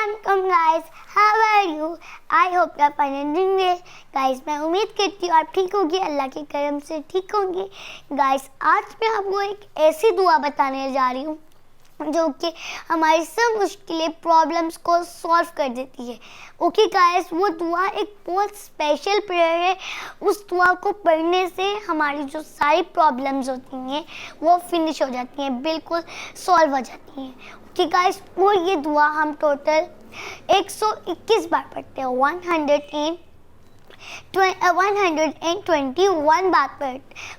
Welcome guys, how are you? I hope you are fine and doing well. Guys, मैं उम्मीद करती हूँ आप ठीक होंगे, अल्लाह के करम से ठीक होंगे. Guys, आज मैं आपको एक ऐसी दुआ बताने जा रही हूँ जो कि हमारी सब मुश्किलें प्रॉब्लम्स को सॉल्व कर देती है. ओके गाइस, वो दुआ एक बहुत स्पेशल प्रेयर है. उस दुआ को पढ़ने से हमारी जो सारी प्रॉब्लम्स होती हैं वो फिनिश हो जाती हैं, बिल्कुल सॉल्व हो जाती हैं. ओके गाइस, वो ये दुआ हम टोटल 121 बार पढ़ते हैं. 121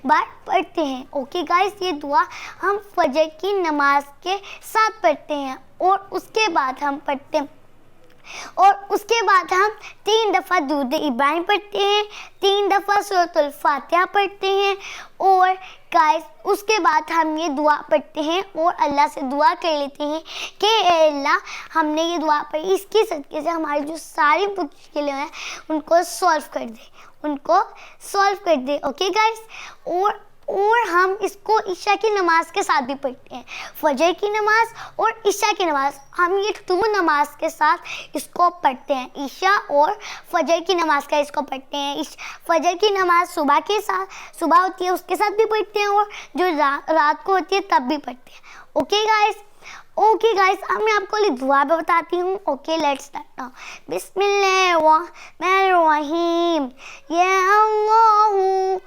बार पढ़ते हैं. ओके गाइस, ये दुआ हम फजर की नमाज के साथ पढ़ते हैं और उसके बाद हम 3 दफ़ा दूद इब्राहिम पढ़ते हैं, 3 दफ़ा सूरतुल फातिहा पढ़ते हैं और गाइस उसके बाद हम ये दुआ पढ़ते हैं और अल्लाह से दुआ कर लेते हैं कि अल्लाह हमने ये दुआ पढ़ी, इसकी सदके से हमारी जो सारी मुश्किलें हैं उनको सॉल्व कर दे. ओके गाइस, और हम इसको ईशा की नमाज के साथ भी पढ़ते हैं. फजर की नमाज और ईशा की नमाज, हम ये 2 नमाज के साथ इसको पढ़ते हैं. ईशा और फजर की नमाज का इसको पढ़ते हैं. फजर की नमाज सुबह होती है उसके साथ भी पढ़ते हैं और जो रात को होती है तब भी पढ़ते हैं. ओके गाइस, अब मैं आपको ये दुआ भी बताती हूँ. Okay, let's start now. बिस्मिल्लाहिर्रहमानिर्रहीम. या अल्लाहू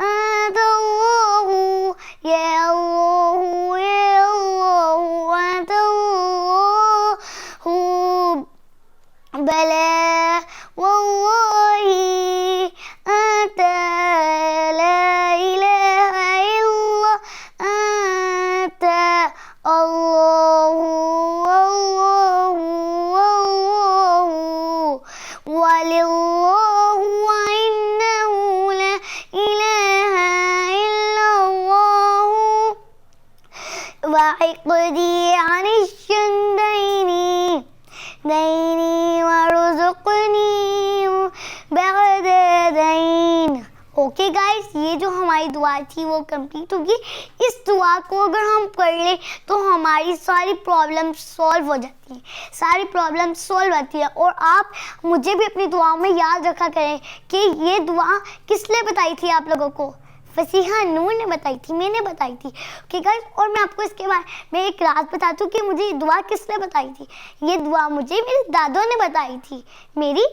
अंतल्लाहू, या अल्लाहू अंतल्लाहू, बला वल्लाही अंत ला इलाहा इल्ला अंत अल्लाहू वलिल्लाहु वइन्नहु ला इलाहा इल्लल्लाहु वइक़दी अनिश्शुन्दैनी वरुज़ुक़नी बअदा दैन. ओके गाइस, ये जो हमारी दुआ थी वो कंप्लीट होगी. इस दुआ को अगर हम पढ़ लें तो हमारी सारी प्रॉब्लम सॉल्व हो जाती हैं, और आप मुझे भी अपनी दुआओं में याद रखा करें कि ये दुआ किसने बताई थी आप लोगों को. फसीहा नूर ने बताई थी, मैंने बताई थी. ओके गाइस, और मैं आपको इसके बारे में एक राज बताती हूँ कि मुझे ये दुआ किसने बताई थी. ये दुआ मुझे मेरे दादों ने बताई थी, मेरी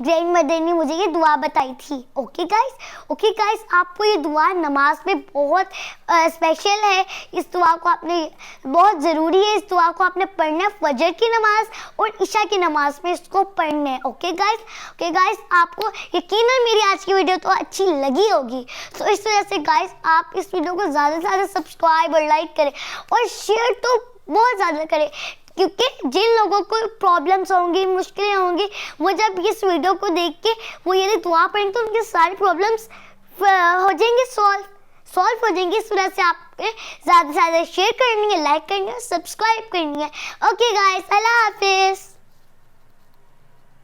ग्रैंड मदर ने मुझे ये दुआ बताई थी. ओके गाइस, आपको ये दुआ नमाज में बहुत स्पेशल है. इस दुआ को आपने बहुत ज़रूरी है, इस दुआ को आपने पढ़ना है. फजर की नमाज और ईशा की नमाज में इसको पढ़ना है. ओके गाइस, आपको यकीनन मेरी आज की वीडियो तो अच्छी लगी होगी, तो इस वजह से गाइस आप इस वीडियो को ज़्यादा से ज़्यादा सब्सक्राइब और लाइक करें और शेयर तो बहुत ज़्यादा करें, क्योंकि जिन लोगों को प्रॉब्लम्स होंगी, मुश्किलें होंगी, वो जब इस वीडियो को देख के वो ये दुआ पढ़ेंगे तो उनकी सारी प्रॉब्लम्स हो जाएंगे सॉल्व हो जाएंगे. इस वजह से आपको ज़्यादा से ज़्यादा शेयर करनी है, लाइक करनी है, सब्सक्राइब करनी है. ओके गाइस, अल्लाह हाफिज़.